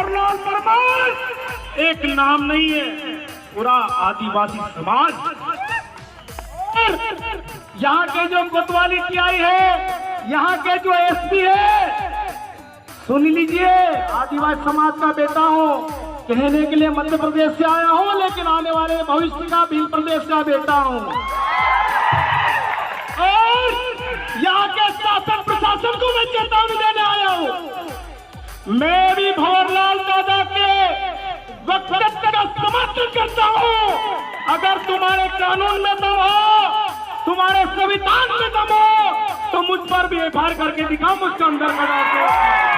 भंवरलाल परमार एक नाम नहीं है, पूरा आदिवासी समाज। और यहाँ के जो कोतवाली टीआई है, यहाँ के जो एसपी है, सुन लीजिए, आदिवासी समाज का बेटा हूँ, कहने के लिए मध्य प्रदेश से आया हूँ, लेकिन आने वाले भविष्य का भील प्रदेश का बेटा हूँ। और यहाँ के शासन प्रशासन को मैं चेतावनी देने आया हूँ। मैं भी भंवरलाल दादा के वक्तव्य का समर्थन करता हूँ। अगर तुम्हारे कानून में दम हो, तुम्हारे संविधान में दम हो, तो मुझ पर भी एफआईआर करके दिखाओ, मुझको अंदर करा दो।